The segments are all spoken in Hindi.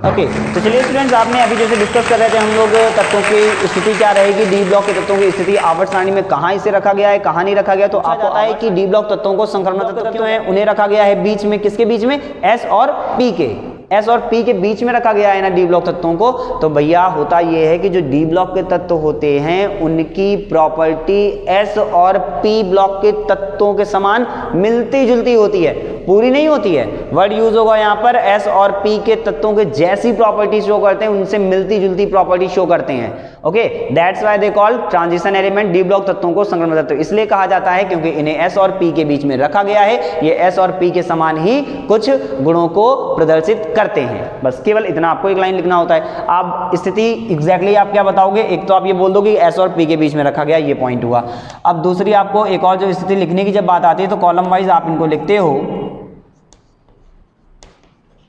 ओके तो चलिए स्टूडेंट्स, आपने अभी जैसे डिस्कस कर रहे थे हम लोग तत्वों की स्थिति क्या रहेगी, डी ब्लॉक के तत्वों की स्थिति आवर्त सारणी में कहाँ इसे रखा गया है, कहाँ नहीं रखा गया। तो आपको पता है कि डी ब्लॉक तत्वों को संक्रमण तत्व क्यों है, उन्हें रखा गया है बीच में, किसके बीच में, एस और पी के, एस और पी के बीच में रखा गया है ना डी ब्लॉक तत्वों को। तो भैया होता यह है कि जो डी ब्लॉक के तत्व होते हैं उनकी प्रॉपर्टी एस और पी ब्लॉक के तत्वों के समान मिलती जुलती होती है, पूरी नहीं होती है। वर्ड यूज होगा यहाँ पर, एस और पी के तत्वों के जैसी प्रॉपर्टी शो करते हैं, उनसे मिलती जुलती प्रॉपर्टी शो करते हैं। Okay, that's why they call transition element D block तत्वों को संक्रमण तत्व इसलिए कहा जाता है क्योंकि इन्हें एस और पी के बीच में रखा गया है। ये एस और पी के समान ही कुछ गुणों को प्रदर्शित करते हैं। बस केवल इतना आपको एक लाइन लिखना होता है। आप स्थिति एग्जैक्टली आप क्या बताओगे, एक तो आप ये बोल दोगे एस और पी के बीच में रखा गया, ये पॉइंट हुआ। अब दूसरी आपको एक और जो स्थिति लिखने की जब बात आती है तो कॉलम वाइज आप इनको लिखते हो,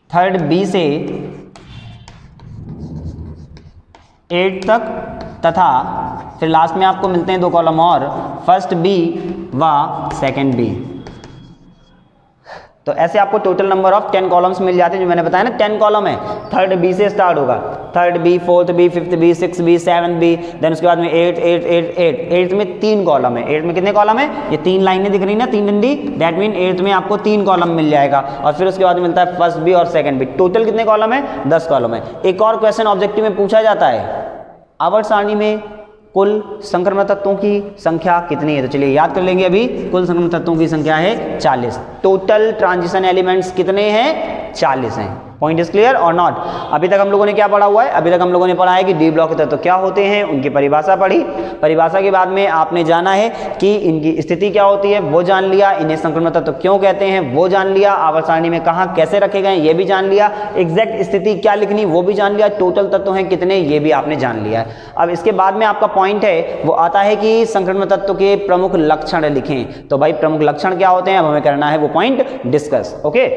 थर्ड बी से 8 तक, तथा फिर लास्ट में आपको मिलते हैं 2 कॉलम और, फर्स्ट बी व सेकंड बी। तो ऐसे आपको टोटल नंबर ऑफ 10 कॉलम्स मिल जाते हैं। जो मैंने बताया ना 10 कॉलम है, थर्ड बी से स्टार्ट होगा, third B, fourth B, fifth B, six B, seven B, then उसके बाद में 8 8 8 8 8 में 3 कॉलम है। 8 में कितने कॉलम है, ये 3 लाइनें दिख रही ना, 3 डंडी, दैट मीन 8 में आपको 3 कॉलम मिल जाएगा। और फिर उसके बाद मिलता है फर्स्ट बी और सेकंड बी। टोटल कितने कॉलम है, 10 कॉलम है। एक और क्वेश्चन ऑब्जेक्टिव में पूछा जाता है, आवर्त सारणी में कुल संक्रमण तत्वों की संख्या कितनी है। तो चलिए याद कर लेंगे, अभी कुल संक्रमण तत्वों की संख्या है 40। टोटल ट्रांजिशन एलिमेंट्स कितने हैं, 40 हैं। पॉइंट इज क्लियर और नॉट। अभी तक हम लोगों ने क्या पढ़ा हुआ है, अभी तक हम लोगों ने पढ़ा है कि डी ब्लॉक के तत्व क्या होते हैं, उनकी परिभाषा पढ़ी। परिभाषा के बाद में आपने जाना है कि इनकी स्थिति क्या होती है, वो जान लिया। इन्हें संक्रमण तत्व क्यों कहते हैं वो जान लिया। आवर्त सारणी में कहाँ कैसे रखे गए ये भी जान लिया। एग्जैक्ट स्थिति क्या लिखनी वो भी जान लिया। टोटल तत्व हैं कितने ये भी आपने जान लिया है। अब इसके बाद में आपका पॉइंट है वो आता है कि संक्रमण तत्व के प्रमुख लक्षण लिखें। तो भाई प्रमुख लक्षण क्या होते हैं, अब हमें करना है वो पॉइंट डिस्कस। ओके,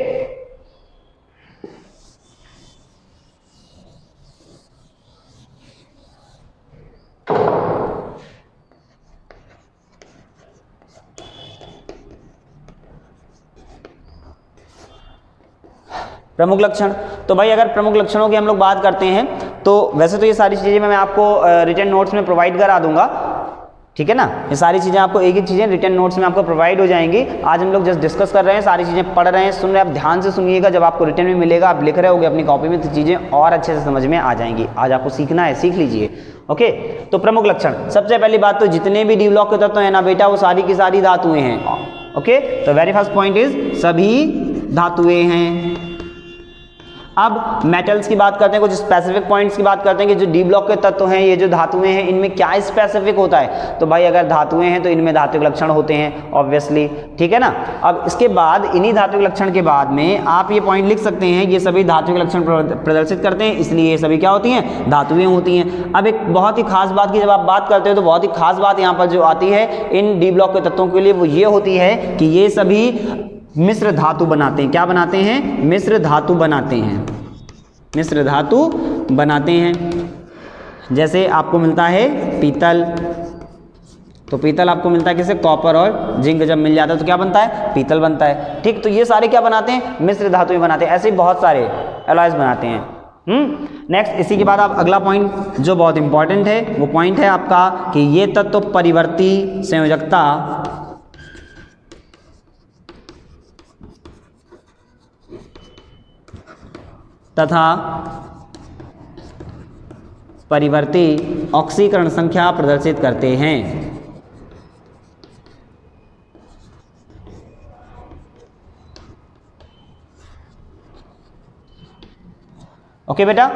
प्रमुख लक्षण। तो भाई अगर प्रमुख लक्षणों की हम लोग बात करते हैं तो वैसे तो ये सारी चीज़ें मैं आपको रिटन नोट्स में प्रोवाइड करा दूंगा, ठीक है ना। ये सारी चीज़ें आपको एक एक चीज़ें रिटन नोट्स में आपको प्रोवाइड हो जाएंगी। आज हम लोग जस्ट डिस्कस कर रहे हैं, सारी चीज़ें पढ़ रहे हैं, सुन रहे हैं। आप ध्यान से सुनिएगा, जब आपको रिटन में मिलेगा आप लिख रहे होगे अपनी कॉपी में तो चीज़ें और अच्छे से समझ में आ जाएंगी। आज आपको सीखना है, सीख लीजिए। ओके, तो प्रमुख लक्षण, सबसे पहली बात तो जितने भी डी ब्लॉक के तत्व हैं ना बेटा वो सारी की सारी धातुएं हैं। ओके, तो वेरी फर्स्ट पॉइंट इज सभी धातुएं हैं। अब मेटल्स की बात करते हैं, कुछ स्पेसिफिक पॉइंट्स की बात करते हैं कि जो डी ब्लॉक के तत्व हैं, ये जो धातुएं हैं, इनमें क्या स्पेसिफिक होता है। तो भाई अगर धातुएं हैं तो इनमें धात्विक लक्षण होते हैं ऑब्वियसली, ठीक है ना। अब इसके बाद इन्हीं धात्विक लक्षण के बाद में आप ये पॉइंट लिख सकते हैं, ये सभी धात्विक लक्षण प्रदर्शित करते हैं, इसलिए ये सभी क्या होती हैं, धातुएं होती हैं। अब एक बहुत ही खास बात की जब आप बात करते हो तो बहुत ही खास बात यहाँ पर जो आती है इन डी ब्लॉक के तत्वों के लिए वो ये होती है कि ये सभी मिश्र धातु बनाते हैं। क्या बनाते हैं, मिश्र धातु बनाते हैं, मिश्र धातु बनाते हैं। जैसे आपको मिलता है पीतल, तो पीतल आपको मिलता है किसे, कॉपर और जिंक जब मिल जाता है तो क्या बनता है, पीतल बनता है। ठीक, तो ये सारे क्या बनाते हैं, मिश्र धातुएं बनाते हैं। ऐसे ही बहुत सारे एलॉयज बनाते हैं। नेक्स्ट, इसी के बाद आप अगला पॉइंट जो बहुत इंपॉर्टेंट है वो पॉइंट है आपका कि ये तत्व परिवर्ती संयोजकता तथा परिवर्ती ऑक्सीकरण संख्या प्रदर्शित करते हैं। ओके बेटा,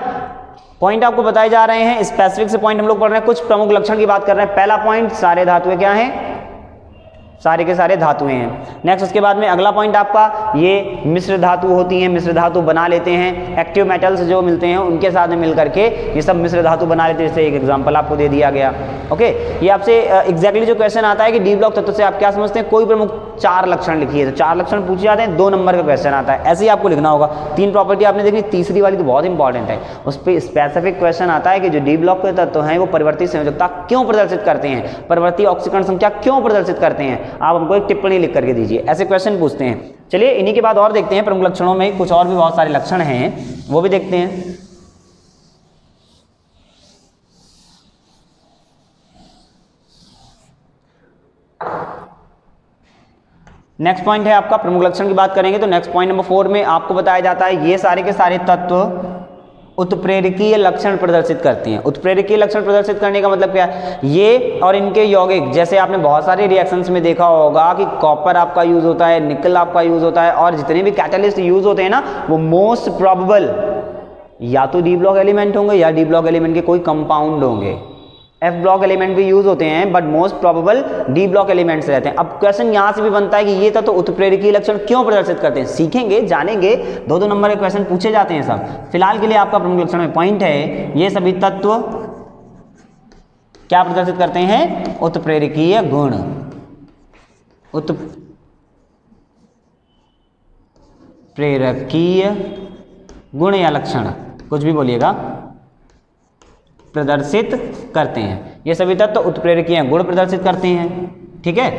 पॉइंट आपको बताए जा रहे हैं, स्पेसिफिक से पॉइंट हम लोग पढ़ रहे हैं, कुछ प्रमुख लक्षण की बात कर रहे हैं। पहला पॉइंट, सारे धातुएं क्या हैं, सारे के सारे धातुएं हैं। नेक्स्ट उसके बाद में अगला पॉइंट आपका ये मिश्र धातु होती हैं, मिश्र धातु बना लेते हैं। एक्टिव मेटल्स जो मिलते हैं उनके साथ में मिल करके ये सब मिश्र धातु बना लेते हैं। जैसे एक एग्जांपल आपको दे दिया गया। ओके, ये आपसे एग्जैक्टली जो क्वेश्चन आता है कि डी ब्लॉक तत्व से आप क्या समझते हैं, कोई प्रमुख 4 लक्षण लिखिए। तो 4 लक्षण पूछे जाते हैं, 2 नंबर का क्वेश्चन आता है, ऐसे ही आपको लिखना होगा। 3 प्रॉपर्टी आपने देखी, तीसरी वाली तो बहुत इंपॉर्टेंट है, उस पर स्पेसिफिक क्वेश्चन आता है कि जो डी ब्लॉक के तत्व हैं वो परिवर्ती संयोजकता क्यों प्रदर्शित करते हैं, परिवर्ती ऑक्सीकरण संख्या क्यों प्रदर्शित करते हैं। आप हमको एक टिप्पणी लिख करके दीजिए, ऐसे क्वेश्चन पूछते हैं। चलिए इन्हीं के बाद और देखते हैं, प्रमुख लक्षणों में कुछ और भी बहुत सारे लक्षण हैं वो भी देखते हैं। नेक्स्ट पॉइंट है आपका प्रमुख लक्षण की बात करेंगे तो नेक्स्ट पॉइंट नंबर 4 में आपको बताया जाता है ये सारे के सारे तत्व उत्प्रेरकीय लक्षण प्रदर्शित करते हैं। उत्प्रेरकीय लक्षण प्रदर्शित करने का मतलब क्या है, ये और इनके यौगिक, जैसे आपने बहुत सारे रिएक्शंस में देखा होगा कि कॉपर आपका यूज होता है, निकल आपका यूज होता है, और जितने भी कैटलिस्ट यूज होते हैं ना, वो मोस्ट प्रोबेबल या तो डी ब्लॉक एलिमेंट होंगे या डी ब्लॉक एलिमेंट के कोई कंपाउंड होंगे। एफ ब्लॉक एलिमेंट भी यूज होते हैं but most probable D block elements रहते हैं। अब क्वेश्चन यहां से भी बनता है कि ये तत्व उत्प्रेरकीय लक्षण क्यों प्रदर्शित करते हैं, सीखेंगे, जानेंगे, 2-2 नंबर के क्वेश्चन पूछे जाते हैं सब। फिलहाल के लिए आपका प्रमुख लक्षण में पॉइंट है ये सभी तत्व क्या प्रदर्शित करते हैं, उत्प्रेरकीय गुण। उत्प्रेरकीय गुण या लक्षण, कुछ भी बोलिएगा, प्रदर्शित करते हैं। ये सभी तत्व उत्प्रेरकीय गुण प्रदर्शित करते हैं। ठीक है,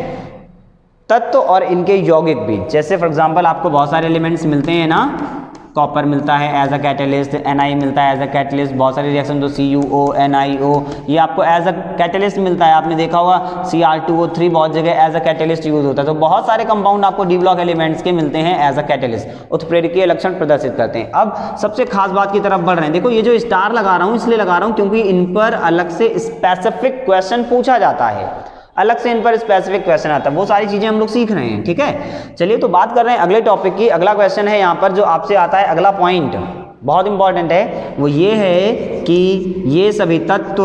तत्व और इनके यौगिक भी, जैसे फॉर एग्जांपल आपको बहुत सारे एलिमेंट्स मिलते हैं ना, कॉपर मिलता है एज अ कैटलिस्ट, Na मिलता है एज अ कैटलिस्ट, बहुत सारे रिएक्शन तो CuO, NiO, ये आपको एज अ कैटलिस्ट मिलता है। आपने देखा होगा Cr2O3 बहुत जगह एज अ कैटलिस्ट यूज होता है। तो बहुत सारे कंपाउंड आपको डी ब्लॉक एलिमेंट्स के मिलते हैं एज अ कैटलिस्ट, उत्प्रेरकीय लक्षण प्रदर्शित करते हैं। अब सबसे खास बात की तरफ बढ़ रहे हैं। देखो ये जो स्टार लगा रहा हूँ इसलिए लगा रहा हूँ क्योंकि इन पर अलग से स्पेसिफिक क्वेश्चन पूछा जाता है, अलग से इन पर स्पेसिफिक क्वेश्चन आता है, वो सारी चीजें हम लोग सीख रहे हैं। ठीक है, चलिए तो बात कर रहे हैं अगले टॉपिक की। अगला क्वेश्चन है यहाँ पर जो आपसे आता है, अगला पॉइंट बहुत इंपॉर्टेंट है, वो ये है कि ये सभी तत्व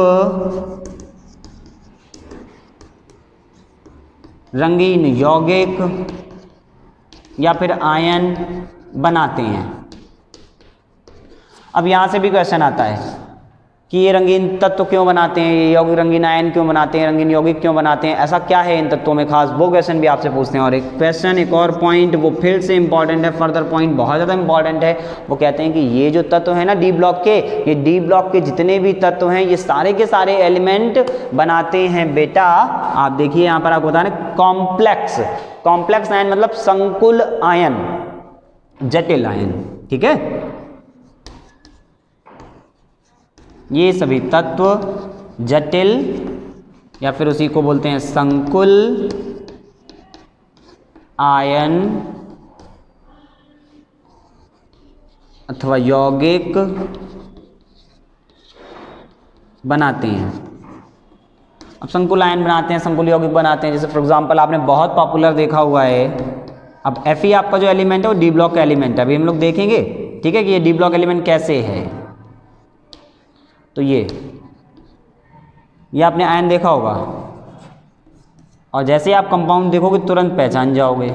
रंगीन यौगिक या फिर आयन बनाते हैं। अब यहां से भी क्वेश्चन आता है कि ये रंगीन तत्व क्यों बनाते हैं, ये यौगिक रंगीन आयन क्यों बनाते हैं, रंगीन यौगिक क्यों बनाते हैं, ऐसा क्या है इन तत्वों में खास, वो क्वेश्चन भी आपसे पूछते हैं। और एक क्वेश्चन, एक और पॉइंट वो फिर से इंपॉर्टेंट है, फर्दर पॉइंट बहुत ज़्यादा इंपॉर्टेंट है। वो कहते हैं कि ये जो तत्व है ना डी ब्लॉक के, ये डी ब्लॉक के जितने भी तत्व हैं ये सारे के सारे एलिमेंट बनाते हैं बेटा। आप देखिए यहाँ पर आपको बता रहे कॉम्प्लेक्स, कॉम्प्लेक्स आयन मतलब संकुल आयन, जटिल आयन। ठीक है, ये सभी तत्व जटिल या फिर उसी को बोलते हैं संकुल आयन अथवा यौगिक बनाते हैं। अब संकुल आयन बनाते हैं, संकुल यौगिक बनाते हैं, जैसे फॉर एग्जांपल आपने बहुत पॉपुलर देखा हुआ है। अब Fe आपका जो एलिमेंट है वो डी ब्लॉक का एलिमेंट है, अभी हम लोग देखेंगे। ठीक है, कि ये डी ब्लॉक एलिमेंट कैसे है। तो ये आपने आयन देखा होगा और जैसे आप कंपाउंड देखोगे तुरंत पहचान जाओगे।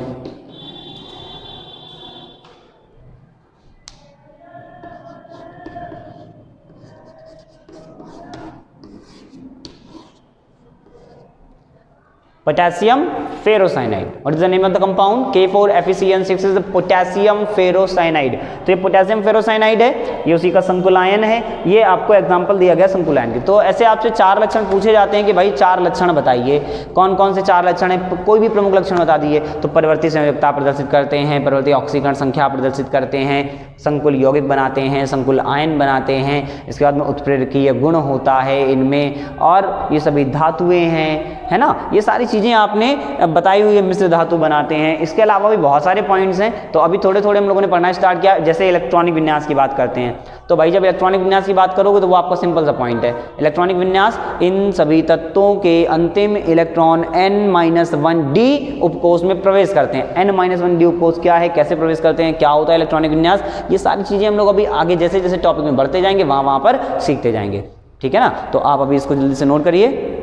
potassium ferrocyanide. What is the name of the compound? K4FeCN6 is the potassium ferrocyanide. तो ये potassium ferrocyanide है, ये उसी का संकुल आयन है। ये आपको एग्जांपल दिया गया संकुल आयन की। तो ऐसे आपसे 4 लक्षण पूछे जाते हैं कि भाई 4 लक्षण बताइए, कौन कौन से 4 लक्षण है, कोई भी प्रमुख लक्षण बता दीजिए। तो परिवर्ती संयोजकता प्रदर्शित करते हैं, परिवर्ती ऑक्सीकरण संख्या प्रदर्शित करते हैं, संकुल यौगिक बनाते हैं, संकुल आयन बनाते हैं, इसके बाद में उत्प्रेरकीय गुण होता है इनमें, और ये सभी धातुएं हैं, है ना। ये सारी चीज़ें आपने बताई हुई है, मिश्र धातु बनाते हैं। इसके अलावा भी बहुत सारे पॉइंट्स हैं, तो अभी थोड़े थोड़े हम लोगों ने पढ़ना स्टार्ट किया। जैसे इलेक्ट्रॉनिक विन्यास की बात करते हैं, तो भाई जब इलेक्ट्रॉनिक विन्यास की बात करोगे तो वो आपका सिंपल सा पॉइंट है। इलेक्ट्रॉनिक विन्यास इन सभी तत्वों के अंतिम इलेक्ट्रॉन n-1d उपकोष में प्रवेश करते हैं। n-1d उपकोष क्या है, कैसे प्रवेश करते हैं, क्या होता है इलेक्ट्रॉनिक विन्यास, ये सारी चीज़ें हम लोग अभी आगे जैसे जैसे टॉपिक में बढ़ते जाएंगे वहाँ पर सीखते जाएंगे। ठीक है ना, तो आप अभी इसको जल्दी से नोट करिए।